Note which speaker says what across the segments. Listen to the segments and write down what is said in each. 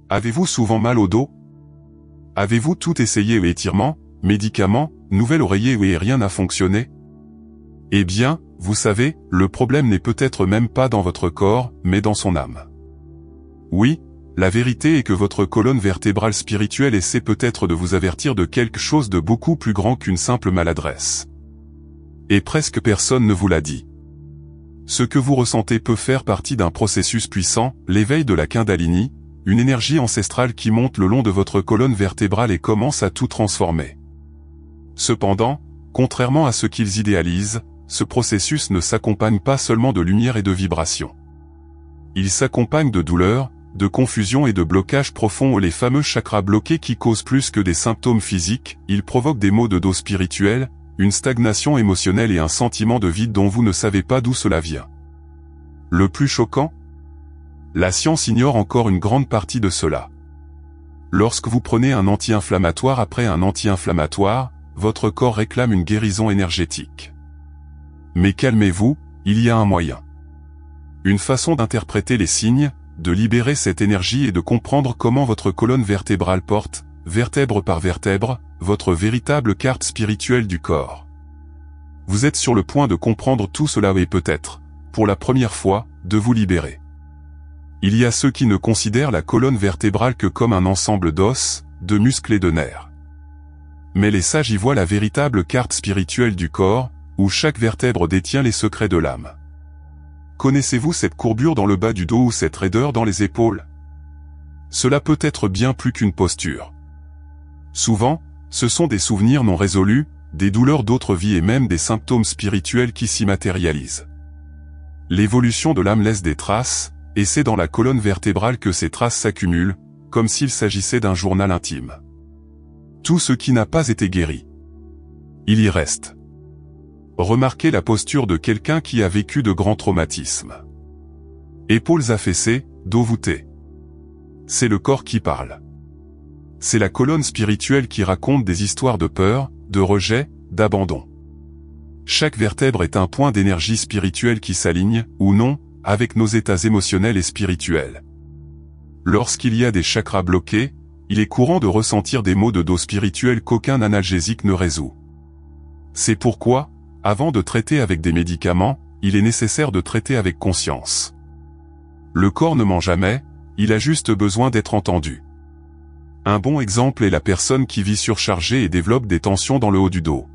Speaker 1: Avez-vous souvent mal au dos? Avez-vous tout essayé étirements, médicaments, nouvel oreiller et rien n'a fonctionné? Eh bien, vous savez, le problème n'est peut-être même pas dans votre corps, mais dans son âme. Oui, la vérité est que votre colonne vertébrale spirituelle essaie peut-être de vous avertir de quelque chose de beaucoup plus grand qu'une simple maladresse. Et presque personne ne vous l'a dit. Ce que vous ressentez peut faire partie d'un processus puissant, l'éveil de la Kundalini, une énergie ancestrale qui monte le long de votre colonne vertébrale et commence à tout transformer. Cependant, contrairement à ce qu'ils idéalisent, ce processus ne s'accompagne pas seulement de lumière et de vibrations. Il s'accompagne de douleur, de confusion et de blocages profonds, les fameux chakras bloqués qui causent plus que des symptômes physiques, ils provoquent des maux de dos spirituels, une stagnation émotionnelle et un sentiment de vide dont vous ne savez pas d'où cela vient. Le plus choquant? La science ignore encore une grande partie de cela. Lorsque vous prenez un anti-inflammatoire après un anti-inflammatoire, votre corps réclame une guérison énergétique. Mais calmez-vous, il y a un moyen. Une façon d'interpréter les signes, de libérer cette énergie et de comprendre comment votre colonne vertébrale porte, vertèbre par vertèbre, votre véritable carte spirituelle du corps. Vous êtes sur le point de comprendre tout cela et peut-être, pour la première fois, de vous libérer. Il y a ceux qui ne considèrent la colonne vertébrale que comme un ensemble d'os, de muscles et de nerfs. Mais les sages y voient la véritable carte spirituelle du corps, où chaque vertèbre détient les secrets de l'âme. Connaissez-vous cette courbure dans le bas du dos ou cette raideur dans les épaules? Cela peut être bien plus qu'une posture. Souvent, ce sont des souvenirs non résolus, des douleurs d'autres vies et même des symptômes spirituels qui s'y matérialisent. L'évolution de l'âme laisse des traces, et c'est dans la colonne vertébrale que ces traces s'accumulent, comme s'il s'agissait d'un journal intime. Tout ce qui n'a pas été guéri, il y reste. Remarquez la posture de quelqu'un qui a vécu de grands traumatismes. Épaules affaissées, dos voûté. C'est le corps qui parle. C'est la colonne spirituelle qui raconte des histoires de peur, de rejet, d'abandon. Chaque vertèbre est un point d'énergie spirituelle qui s'aligne, ou non, avec nos états émotionnels et spirituels. Lorsqu'il y a des chakras bloqués, il est courant de ressentir des maux de dos spirituels qu'aucun analgésique ne résout. C'est pourquoi, avant de traiter avec des médicaments, il est nécessaire de traiter avec conscience. Le corps ne ment jamais, il a juste besoin d'être entendu. Un bon exemple est la personne qui vit surchargée et développe des tensions dans le haut du dos.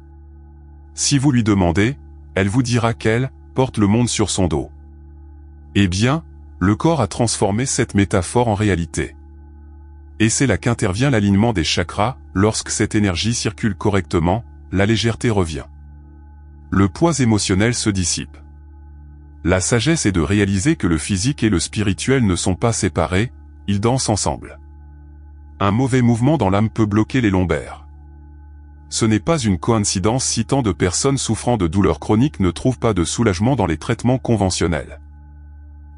Speaker 1: Si vous lui demandez, elle vous dira qu'elle porte le monde sur son dos. Eh bien, le corps a transformé cette métaphore en réalité. Et c'est là qu'intervient l'alignement des chakras, lorsque cette énergie circule correctement, la légèreté revient. Le poids émotionnel se dissipe. La sagesse est de réaliser que le physique et le spirituel ne sont pas séparés, ils dansent ensemble. Un mauvais mouvement dans l'âme peut bloquer les lombaires. Ce n'est pas une coïncidence si tant de personnes souffrant de douleurs chroniques ne trouvent pas de soulagement dans les traitements conventionnels.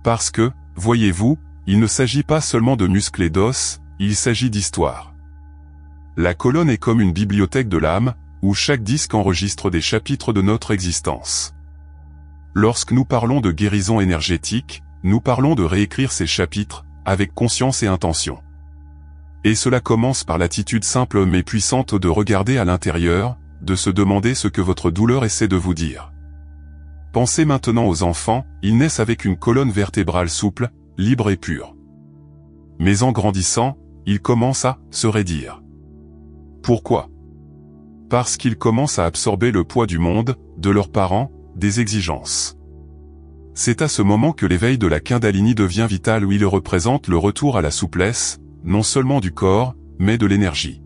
Speaker 1: Parce que, voyez-vous, il ne s'agit pas seulement de muscles et d'os, il s'agit d'histoire. La colonne est comme une bibliothèque de l'âme, où chaque disque enregistre des chapitres de notre existence. Lorsque nous parlons de guérison énergétique, nous parlons de réécrire ces chapitres, avec conscience et intention. Et cela commence par l'attitude simple mais puissante de regarder à l'intérieur, de se demander ce que votre douleur essaie de vous dire. Pensez maintenant aux enfants, ils naissent avec une colonne vertébrale souple, libre et pure. Mais en grandissant, ils commencent à se raidir. Pourquoi? Parce qu'ils commencent à absorber le poids du monde, de leurs parents, des exigences. C'est à ce moment que l'éveil de la Kundalini devient vital, où il représente le retour à la souplesse, non seulement du corps, mais de l'énergie.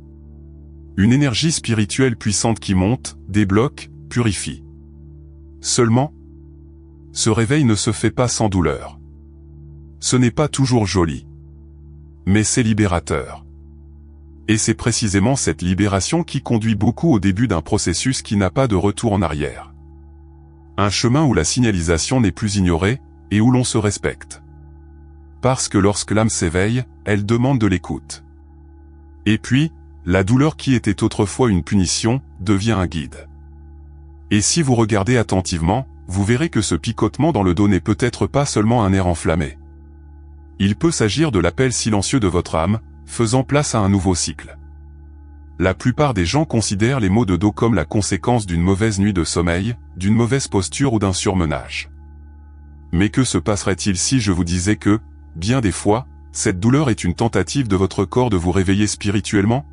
Speaker 1: Une énergie spirituelle puissante qui monte, débloque, purifie. Seulement, ce réveil ne se fait pas sans douleur. Ce n'est pas toujours joli. Mais c'est libérateur. Et c'est précisément cette libération qui conduit beaucoup au début d'un processus qui n'a pas de retour en arrière. Un chemin où la signalisation n'est plus ignorée, et où l'on se respecte. Parce que lorsque l'âme s'éveille, elle demande de l'écoute. Et puis, la douleur qui était autrefois une punition, devient un guide. Et si vous regardez attentivement, vous verrez que ce picotement dans le dos n'est peut-être pas seulement un nerf enflammé. Il peut s'agir de l'appel silencieux de votre âme, faisant place à un nouveau cycle. La plupart des gens considèrent les maux de dos comme la conséquence d'une mauvaise nuit de sommeil, d'une mauvaise posture ou d'un surmenage. Mais que se passerait-il si je vous disais que, bien des fois, cette douleur est une tentative de votre corps de vous réveiller spirituellement?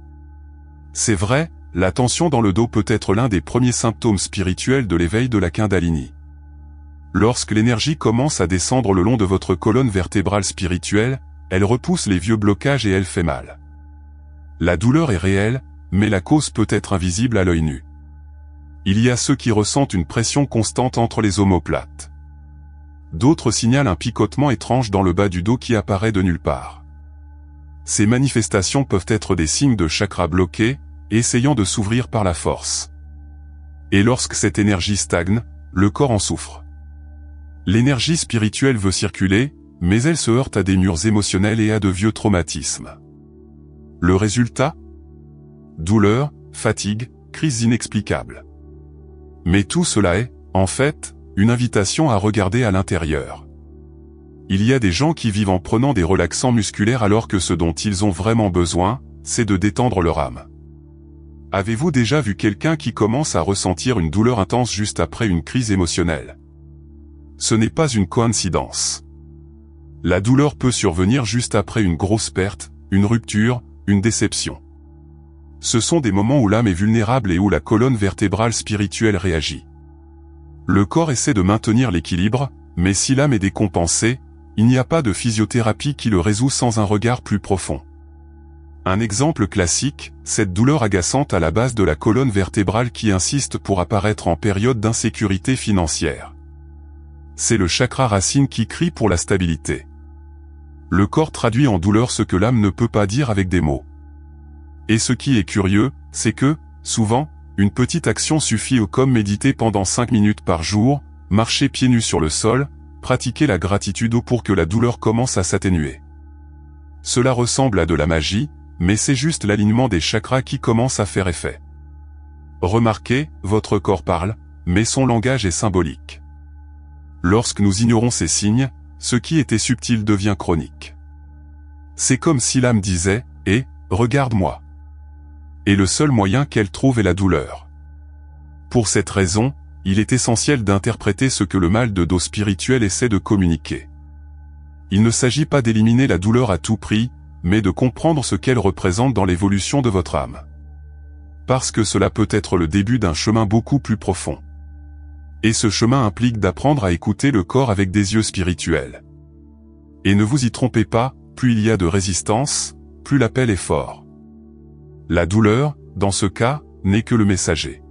Speaker 1: C'est vrai, la tension dans le dos peut être l'un des premiers symptômes spirituels de l'éveil de la Kundalini. Lorsque l'énergie commence à descendre le long de votre colonne vertébrale spirituelle, elle repousse les vieux blocages et elle fait mal. La douleur est réelle, mais la cause peut être invisible à l'œil nu. Il y a ceux qui ressentent une pression constante entre les omoplates. D'autres signalent un picotement étrange dans le bas du dos qui apparaît de nulle part. Ces manifestations peuvent être des signes de chakras bloqués, essayant de s'ouvrir par la force. Et lorsque cette énergie stagne, le corps en souffre. L'énergie spirituelle veut circuler, mais elle se heurte à des murs émotionnels et à de vieux traumatismes. Le résultat? Douleur, fatigue, crise inexplicable. Mais tout cela est, en fait, une invitation à regarder à l'intérieur. Il y a des gens qui vivent en prenant des relaxants musculaires alors que ce dont ils ont vraiment besoin, c'est de détendre leur âme. Avez-vous déjà vu quelqu'un qui commence à ressentir une douleur intense juste après une crise émotionnelle? Ce n'est pas une coïncidence. La douleur peut survenir juste après une grosse perte, une rupture, une déception. Ce sont des moments où l'âme est vulnérable et où la colonne vertébrale spirituelle réagit. Le corps essaie de maintenir l'équilibre, mais si l'âme est décompensée, il n'y a pas de physiothérapie qui le résout sans un regard plus profond. Un exemple classique, cette douleur agaçante à la base de la colonne vertébrale qui insiste pour apparaître en période d'insécurité financière. C'est le chakra racine qui crie pour la stabilité. Le corps traduit en douleur ce que l'âme ne peut pas dire avec des mots. Et ce qui est curieux, c'est que, souvent, une petite action suffit comme méditer pendant 5 minutes par jour, marcher pieds nus sur le sol, pratiquer la gratitude pour que la douleur commence à s'atténuer. Cela ressemble à de la magie, mais c'est juste l'alignement des chakras qui commence à faire effet. Remarquez, votre corps parle, mais son langage est symbolique. Lorsque nous ignorons ces signes, ce qui était subtil devient chronique. C'est comme si l'âme disait « Eh, regarde-moi ». Et le seul moyen qu'elle trouve est la douleur. Pour cette raison, il est essentiel d'interpréter ce que le mal de dos spirituel essaie de communiquer. Il ne s'agit pas d'éliminer la douleur à tout prix, mais de comprendre ce qu'elle représente dans l'évolution de votre âme. Parce que cela peut être le début d'un chemin beaucoup plus profond. Et ce chemin implique d'apprendre à écouter le corps avec des yeux spirituels. Et ne vous y trompez pas, plus il y a de résistance, plus l'appel est fort. La douleur, dans ce cas, n'est que le messager.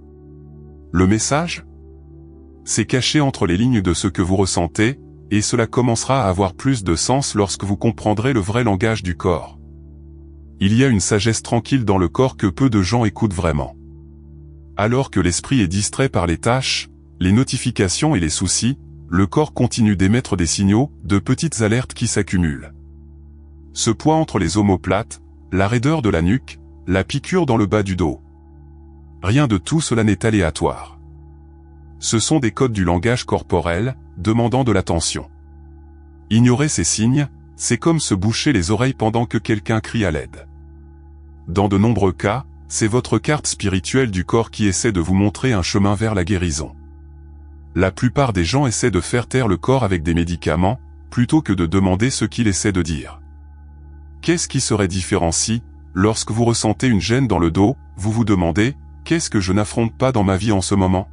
Speaker 1: Le message? C'est caché entre les lignes de ce que vous ressentez, et cela commencera à avoir plus de sens lorsque vous comprendrez le vrai langage du corps. Il y a une sagesse tranquille dans le corps que peu de gens écoutent vraiment. Alors que l'esprit est distrait par les tâches, les notifications et les soucis, le corps continue d'émettre des signaux, de petites alertes qui s'accumulent. Ce poids entre les omoplates, la raideur de la nuque, la piqûre dans le bas du dos. Rien de tout cela n'est aléatoire. Ce sont des codes du langage corporel, demandant de l'attention. Ignorer ces signes, c'est comme se boucher les oreilles pendant que quelqu'un crie à l'aide. Dans de nombreux cas, c'est votre carte spirituelle du corps qui essaie de vous montrer un chemin vers la guérison. La plupart des gens essaient de faire taire le corps avec des médicaments, plutôt que de demander ce qu'il essaie de dire. Qu'est-ce qui serait différent si, lorsque vous ressentez une gêne dans le dos, vous vous demandez « Qu'est-ce que je n'affronte pas dans ma vie en ce moment ?»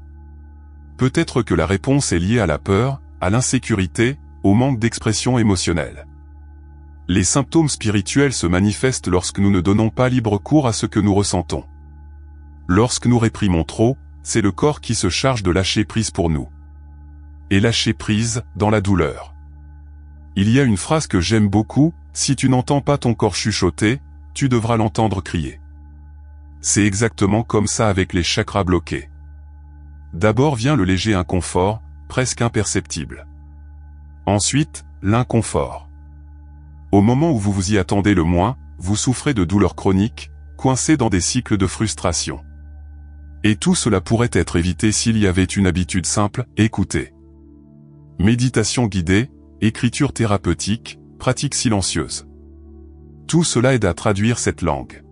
Speaker 1: Peut-être que la réponse est liée à la peur, à l'insécurité, au manque d'expression émotionnelle. Les symptômes spirituels se manifestent lorsque nous ne donnons pas libre cours à ce que nous ressentons. Lorsque nous réprimons trop, c'est le corps qui se charge de lâcher prise pour nous. Et lâcher prise, dans la douleur. Il y a une phrase que j'aime beaucoup, « Si tu n'entends pas ton corps chuchoter, tu devras l'entendre crier ». C'est exactement comme ça avec les chakras bloqués. D'abord vient le léger inconfort, presque imperceptible. Ensuite, l'inconfort. Au moment où vous vous y attendez le moins, vous souffrez de douleurs chroniques, coincés dans des cycles de frustration. Et tout cela pourrait être évité s'il y avait une habitude simple, écouter. Méditation guidée, écriture thérapeutique, pratique silencieuse. Tout cela aide à traduire cette langue.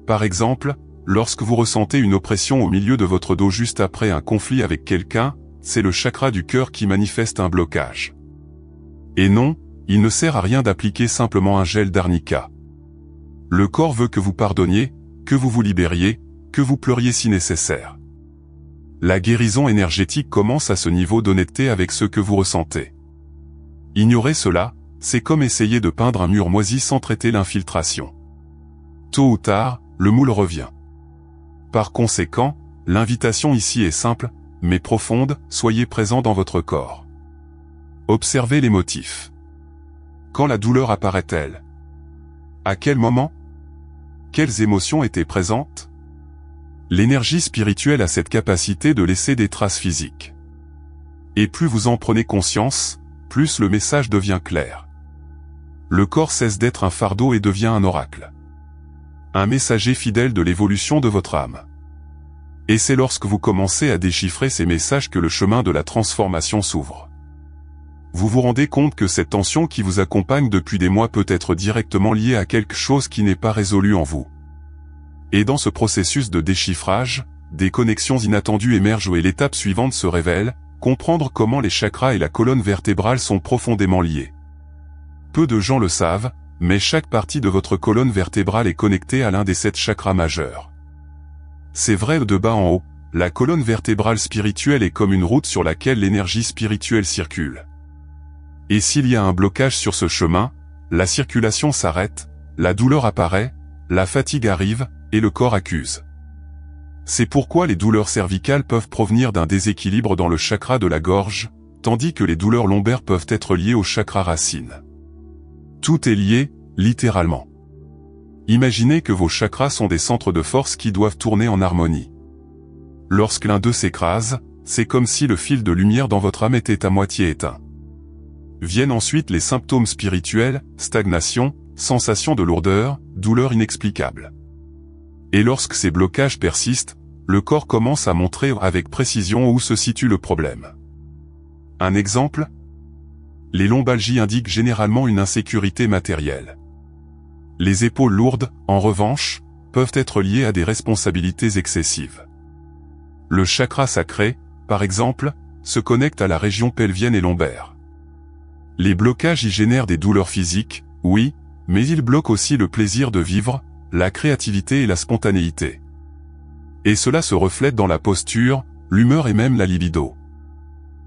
Speaker 1: Par exemple, lorsque vous ressentez une oppression au milieu de votre dos juste après un conflit avec quelqu'un, c'est le chakra du cœur qui manifeste un blocage. Et non, il ne sert à rien d'appliquer simplement un gel d'arnica. Le corps veut que vous pardonniez, que vous vous libériez, que vous pleuriez si nécessaire. La guérison énergétique commence à ce niveau d'honnêteté avec ce que vous ressentez. Ignorer cela, c'est comme essayer de peindre un mur moisi sans traiter l'infiltration. Tôt ou tard, le moule revient. Par conséquent, l'invitation ici est simple, mais profonde, soyez présent dans votre corps. Observez les motifs. Quand la douleur apparaît-elle? À quel moment? Quelles émotions étaient présentes? L'énergie spirituelle a cette capacité de laisser des traces physiques. Et plus vous en prenez conscience, plus le message devient clair. Le corps cesse d'être un fardeau et devient un oracle. Un messager fidèle de l'évolution de votre âme. Et c'est lorsque vous commencez à déchiffrer ces messages que le chemin de la transformation s'ouvre. Vous vous rendez compte que cette tension qui vous accompagne depuis des mois peut être directement liée à quelque chose qui n'est pas résolu en vous. Et dans ce processus de déchiffrage, des connexions inattendues émergent et l'étape suivante se révèle, comprendre comment les chakras et la colonne vertébrale sont profondément liés. Peu de gens le savent, mais chaque partie de votre colonne vertébrale est connectée à l'un des 7 chakras majeurs. C'est vrai de bas en haut, la colonne vertébrale spirituelle est comme une route sur laquelle l'énergie spirituelle circule. Et s'il y a un blocage sur ce chemin, la circulation s'arrête, la douleur apparaît, la fatigue arrive, et le corps accuse. C'est pourquoi les douleurs cervicales peuvent provenir d'un déséquilibre dans le chakra de la gorge, tandis que les douleurs lombaires peuvent être liées au chakra racine. Tout est lié, littéralement. Imaginez que vos chakras sont des centres de force qui doivent tourner en harmonie. Lorsque l'un d'eux s'écrase, c'est comme si le fil de lumière dans votre âme était à moitié éteint. Viennent ensuite les symptômes spirituels, stagnation, sensation de lourdeur, douleur inexplicable. Et lorsque ces blocages persistent, le corps commence à montrer avec précision où se situe le problème. Un exemple? Les lombalgies indiquent généralement une insécurité matérielle. Les épaules lourdes, en revanche, peuvent être liées à des responsabilités excessives. Le chakra sacré, par exemple, se connecte à la région pelvienne et lombaire. Les blocages y génèrent des douleurs physiques, oui, mais ils bloquent aussi le plaisir de vivre, la créativité et la spontanéité. Et cela se reflète dans la posture, l'humeur et même la libido.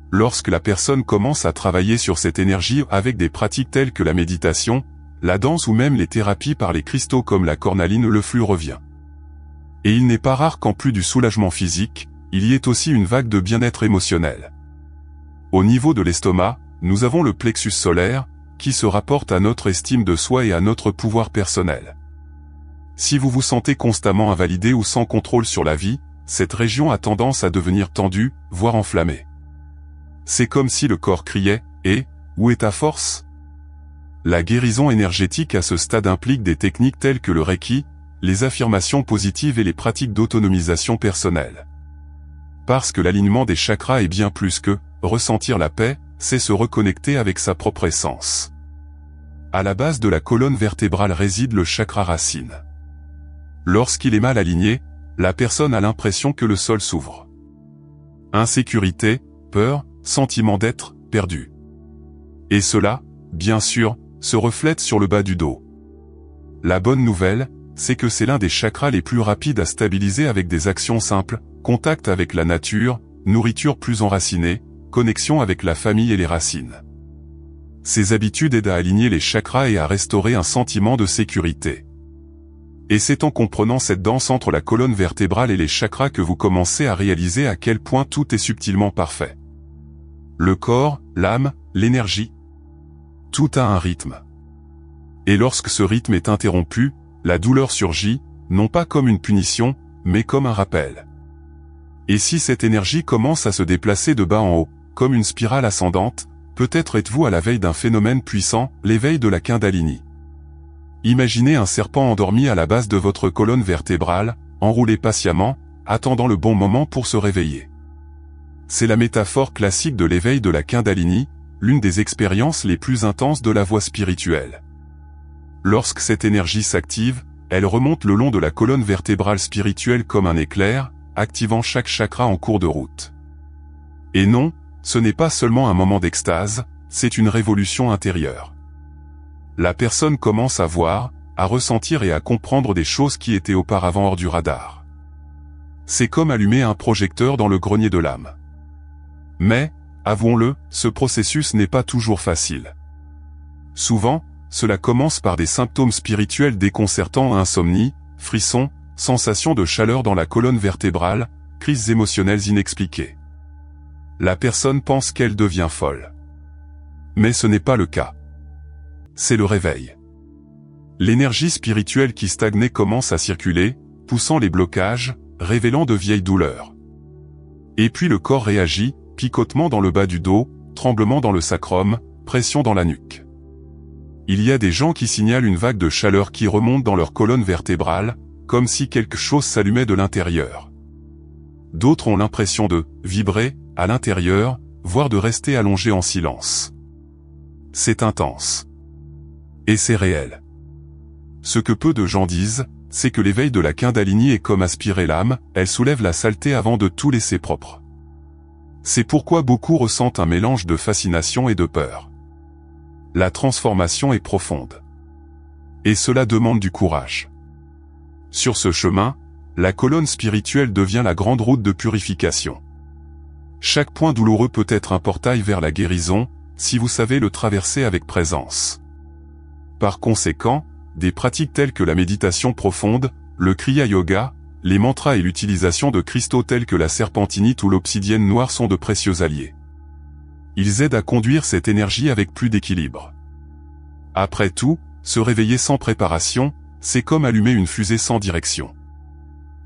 Speaker 1: Lorsque la personne commence à travailler sur cette énergie avec des pratiques telles que la méditation, la danse ou même les thérapies par les cristaux comme la cornaline, le flux revient. Et il n'est pas rare qu'en plus du soulagement physique, il y ait aussi une vague de bien-être émotionnel. Au niveau de l'estomac, nous avons le plexus solaire, qui se rapporte à notre estime de soi et à notre pouvoir personnel. Si vous vous sentez constamment invalidé ou sans contrôle sur la vie, cette région a tendance à devenir tendue, voire enflammée. C'est comme si le corps criait « Et, où est ta force ?» La guérison énergétique à ce stade implique des techniques telles que le Reiki, les affirmations positives et les pratiques d'autonomisation personnelle. Parce que l'alignement des chakras est bien plus que ressentir la paix, c'est se reconnecter avec sa propre essence. À la base de la colonne vertébrale réside le chakra racine. Lorsqu'il est mal aligné, la personne a l'impression que le sol s'ouvre. Insécurité, peur, sentiment d'être perdu. Et cela, bien sûr, se reflète sur le bas du dos. La bonne nouvelle, c'est que c'est l'un des chakras les plus rapides à stabiliser avec des actions simples, contact avec la nature, nourriture plus enracinée, connexion avec la famille et les racines. Ces habitudes aident à aligner les chakras et à restaurer un sentiment de sécurité. Et c'est en comprenant cette danse entre la colonne vertébrale et les chakras que vous commencez à réaliser à quel point tout est subtilement parfait. Le corps, l'âme, l'énergie. Tout a un rythme. Et lorsque ce rythme est interrompu, la douleur surgit, non pas comme une punition, mais comme un rappel. Et si cette énergie commence à se déplacer de bas en haut, comme une spirale ascendante, peut-être êtes-vous à la veille d'un phénomène puissant, l'éveil de la Kundalini. Imaginez un serpent endormi à la base de votre colonne vertébrale, enroulé patiemment, attendant le bon moment pour se réveiller. C'est la métaphore classique de l'éveil de la Kundalini, l'une des expériences les plus intenses de la voie spirituelle. Lorsque cette énergie s'active, elle remonte le long de la colonne vertébrale spirituelle comme un éclair, activant chaque chakra en cours de route. Et non, ce n'est pas seulement un moment d'extase, c'est une révolution intérieure. La personne commence à voir, à ressentir et à comprendre des choses qui étaient auparavant hors du radar. C'est comme allumer un projecteur dans le grenier de l'âme. Mais, avouons-le, ce processus n'est pas toujours facile. Souvent, cela commence par des symptômes spirituels déconcertants, insomnie, frissons, sensation de chaleur dans la colonne vertébrale, crises émotionnelles inexpliquées. La personne pense qu'elle devient folle. Mais ce n'est pas le cas. C'est le réveil. L'énergie spirituelle qui stagnait commence à circuler, poussant les blocages, révélant de vieilles douleurs. Et puis le corps réagit, picotement dans le bas du dos, tremblement dans le sacrum, pression dans la nuque. Il y a des gens qui signalent une vague de chaleur qui remonte dans leur colonne vertébrale, comme si quelque chose s'allumait de l'intérieur. D'autres ont l'impression de vibrer, à l'intérieur, voire de rester allongés en silence. C'est intense. Et c'est réel. Ce que peu de gens disent, c'est que l'éveil de la Kundalini est comme aspirer l'âme, elle soulève la saleté avant de tout laisser propre. C'est pourquoi beaucoup ressentent un mélange de fascination et de peur. La transformation est profonde. Et cela demande du courage. Sur ce chemin, la colonne spirituelle devient la grande route de purification. Chaque point douloureux peut être un portail vers la guérison, si vous savez le traverser avec présence. Par conséquent, des pratiques telles que la méditation profonde, le Kriya Yoga, les mantras et l'utilisation de cristaux tels que la serpentinite ou l'obsidienne noire sont de précieux alliés. Ils aident à conduire cette énergie avec plus d'équilibre. Après tout, se réveiller sans préparation, c'est comme allumer une fusée sans direction.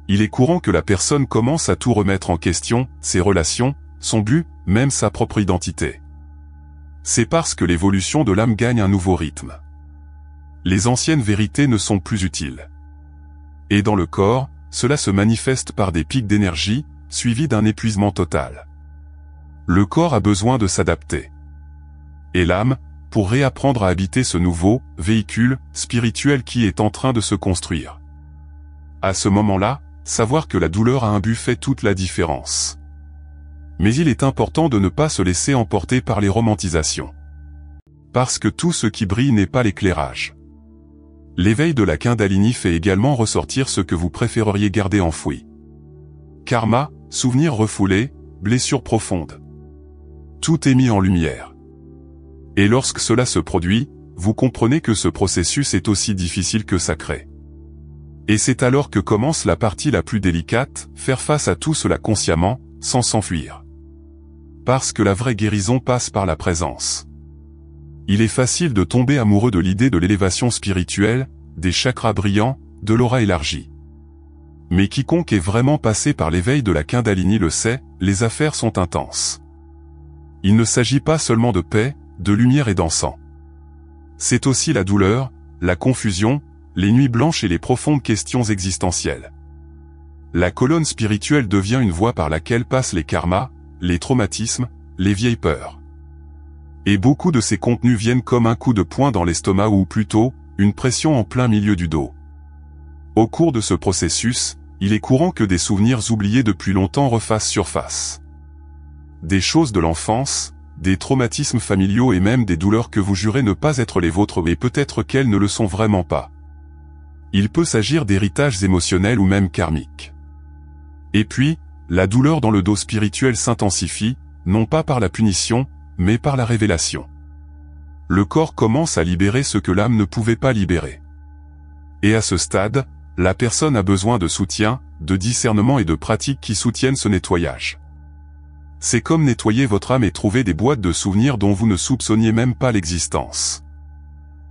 Speaker 1: Il est courant que la personne commence à tout remettre en question, ses relations, son but, même sa propre identité. C'est parce que l'évolution de l'âme gagne un nouveau rythme. Les anciennes vérités ne sont plus utiles. Et dans le corps, cela se manifeste par des pics d'énergie, suivis d'un épuisement total. Le corps a besoin de s'adapter. Et l'âme, pour réapprendre à habiter ce nouveau véhicule spirituel qui est en train de se construire. À ce moment-là, savoir que la douleur a un but fait toute la différence. Mais il est important de ne pas se laisser emporter par les romantisations. Parce que tout ce qui brille n'est pas l'éclairage. L'éveil de la Kundalini fait également ressortir ce que vous préféreriez garder enfoui. Karma, souvenirs refoulés, blessures profondes. Tout est mis en lumière. Et lorsque cela se produit, vous comprenez que ce processus est aussi difficile que sacré. Et c'est alors que commence la partie la plus délicate, faire face à tout cela consciemment, sans s'enfuir. Parce que la vraie guérison passe par la présence. Il est facile de tomber amoureux de l'idée de l'élévation spirituelle, des chakras brillants, de l'aura élargie. Mais quiconque est vraiment passé par l'éveil de la Kundalini le sait, les affaires sont intenses. Il ne s'agit pas seulement de paix, de lumière et d'encens. C'est aussi la douleur, la confusion, les nuits blanches et les profondes questions existentielles. La colonne spirituelle devient une voie par laquelle passent les karmas, les traumatismes, les vieilles peurs. Et beaucoup de ces contenus viennent comme un coup de poing dans l'estomac ou plutôt, une pression en plein milieu du dos. Au cours de ce processus, il est courant que des souvenirs oubliés depuis longtemps refassent surface. Des choses de l'enfance, des traumatismes familiaux et même des douleurs que vous jurez ne pas être les vôtres mais peut-être qu'elles ne le sont vraiment pas. Il peut s'agir d'héritages émotionnels ou même karmiques. Et puis, la douleur dans le dos spirituel s'intensifie, non pas par la punition, mais par la révélation. Le corps commence à libérer ce que l'âme ne pouvait pas libérer. Et à ce stade, la personne a besoin de soutien, de discernement et de pratiques qui soutiennent ce nettoyage. C'est comme nettoyer votre âme et trouver des boîtes de souvenirs dont vous ne soupçonniez même pas l'existence.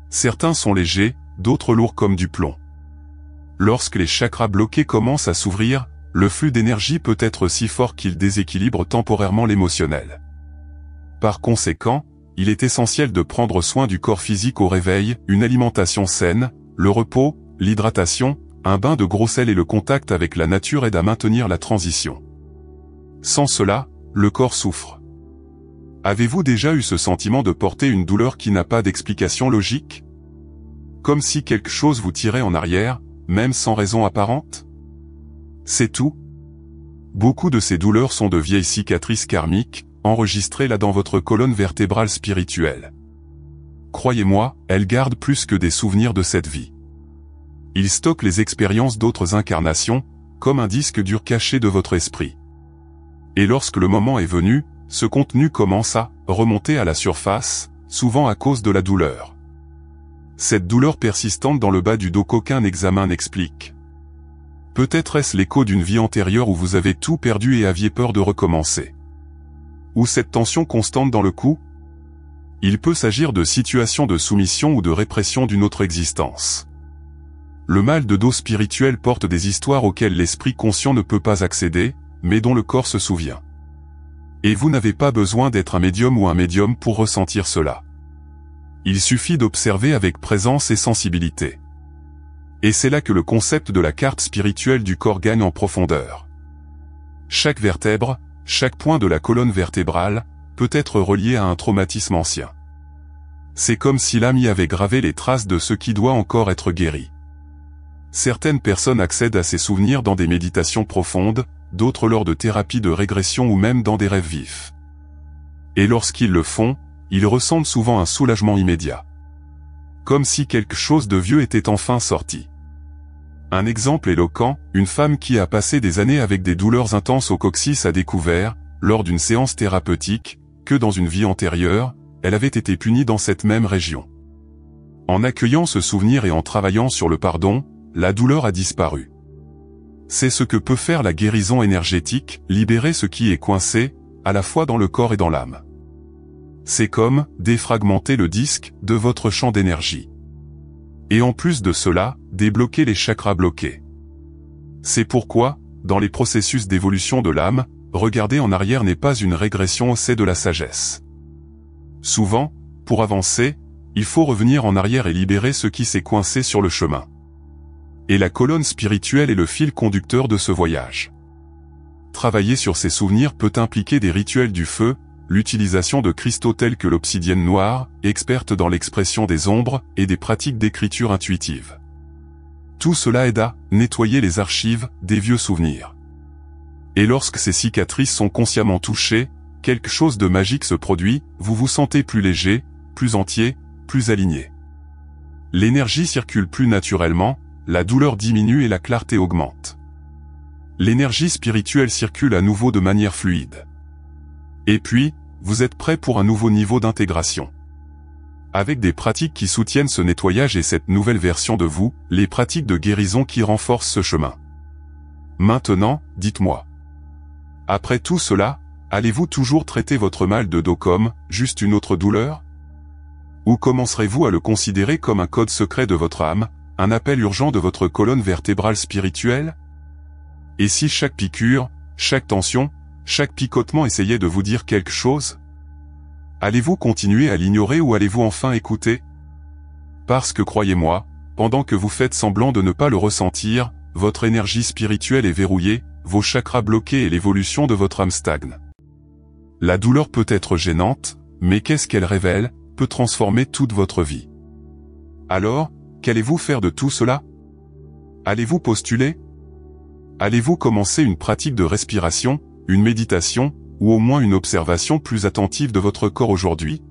Speaker 1: Certains sont légers, d'autres lourds comme du plomb. Lorsque les chakras bloqués commencent à s'ouvrir, le flux d'énergie peut être si fort qu'il déséquilibre temporairement l'émotionnel. Par conséquent, il est essentiel de prendre soin du corps physique au réveil, une alimentation saine, le repos, l'hydratation, un bain de gros sel et le contact avec la nature aident à maintenir la transition. Sans cela, le corps souffre. Avez-vous déjà eu ce sentiment de porter une douleur qui n'a pas d'explication logique? Comme si quelque chose vous tirait en arrière, même sans raison apparente? C'est tout. Beaucoup de ces douleurs sont de vieilles cicatrices karmiques, enregistrées là dans votre colonne vertébrale spirituelle. Croyez-moi, elles gardent plus que des souvenirs de cette vie. Ils stockent les expériences d'autres incarnations, comme un disque dur caché de votre esprit. Et lorsque le moment est venu, ce contenu commence à remonter à la surface, souvent à cause de la douleur. Cette douleur persistante dans le bas du dos qu'aucun examen n'explique. Peut-être est-ce l'écho d'une vie antérieure où vous avez tout perdu et aviez peur de recommencer. Ou cette tension constante dans le cou? Il peut s'agir de situations de soumission ou de répression d'une autre existence. Le mal de dos spirituel porte des histoires auxquelles l'esprit conscient ne peut pas accéder, mais dont le corps se souvient. Et vous n'avez pas besoin d'être un médium ou un médium pour ressentir cela. Il suffit d'observer avec présence et sensibilité. Et c'est là que le concept de la carte spirituelle du corps gagne en profondeur. Chaque vertèbre, chaque point de la colonne vertébrale, peut être relié à un traumatisme ancien. C'est comme si l'âme y avait gravé les traces de ce qui doit encore être guéri. Certaines personnes accèdent à ces souvenirs dans des méditations profondes, d'autres lors de thérapies de régression ou même dans des rêves vifs. Et lorsqu'ils le font, ils ressentent souvent un soulagement immédiat. Comme si quelque chose de vieux était enfin sorti. Un exemple éloquent, une femme qui a passé des années avec des douleurs intenses au coccyx a découvert, lors d'une séance thérapeutique, que dans une vie antérieure, elle avait été punie dans cette même région. En accueillant ce souvenir et en travaillant sur le pardon, la douleur a disparu. C'est ce que peut faire la guérison énergétique, libérer ce qui est coincé, à la fois dans le corps et dans l'âme. C'est comme défragmenter le disque de votre champ d'énergie. Et en plus de cela, débloquer les chakras bloqués. C'est pourquoi, dans les processus d'évolution de l'âme, regarder en arrière n'est pas une régression, c'est de la sagesse. Souvent, pour avancer, il faut revenir en arrière et libérer ce qui s'est coincé sur le chemin. Et la colonne spirituelle est le fil conducteur de ce voyage. Travailler sur ces souvenirs peut impliquer des rituels du feu, l'utilisation de cristaux tels que l'obsidienne noire, experte dans l'expression des ombres, et des pratiques d'écriture intuitive. Tout cela aide à nettoyer les archives des vieux souvenirs. Et lorsque ces cicatrices sont consciemment touchées, quelque chose de magique se produit, vous vous sentez plus léger, plus entier, plus aligné. L'énergie circule plus naturellement, la douleur diminue et la clarté augmente. L'énergie spirituelle circule à nouveau de manière fluide. Et puis, vous êtes prêt pour un nouveau niveau d'intégration. Avec des pratiques qui soutiennent ce nettoyage et cette nouvelle version de vous, les pratiques de guérison qui renforcent ce chemin. Maintenant, dites-moi. Après tout cela, allez-vous toujours traiter votre mal de dos comme juste une autre douleur? Ou commencerez-vous à le considérer comme un code secret de votre âme, un appel urgent de votre colonne vertébrale spirituelle? Et si chaque piqûre, chaque tension, chaque picotement essayait de vous dire quelque chose? Allez-vous continuer à l'ignorer ou allez-vous enfin écouter? Parce que croyez-moi, pendant que vous faites semblant de ne pas le ressentir, votre énergie spirituelle est verrouillée, vos chakras bloqués et l'évolution de votre âme stagne. La douleur peut être gênante, mais qu'est-ce qu'elle révèle, peut transformer toute votre vie. Alors, qu'allez-vous faire de tout cela? Allez-vous postuler? Allez-vous commencer une pratique de respiration, une méditation, ou au moins une observation plus attentive de votre corps aujourd'hui?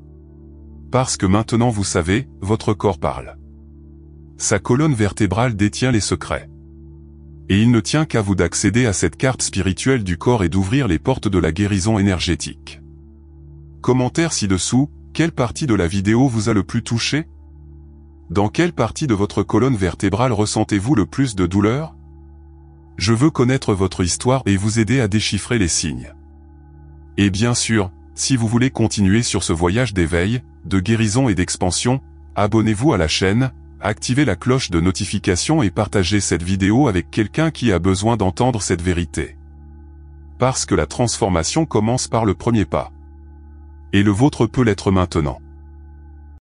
Speaker 1: Parce que maintenant vous savez, votre corps parle. Sa colonne vertébrale détient les secrets. Et il ne tient qu'à vous d'accéder à cette carte spirituelle du corps et d'ouvrir les portes de la guérison énergétique. Commentaire ci-dessous, quelle partie de la vidéo vous a le plus touché? Dans quelle partie de votre colonne vertébrale ressentez-vous le plus de douleur? Je veux connaître votre histoire et vous aider à déchiffrer les signes. Et bien sûr, si vous voulez continuer sur ce voyage d'éveil, de guérison et d'expansion, abonnez-vous à la chaîne, activez la cloche de notification et partagez cette vidéo avec quelqu'un qui a besoin d'entendre cette vérité. Parce que la transformation commence par le premier pas. Et le vôtre peut l'être maintenant.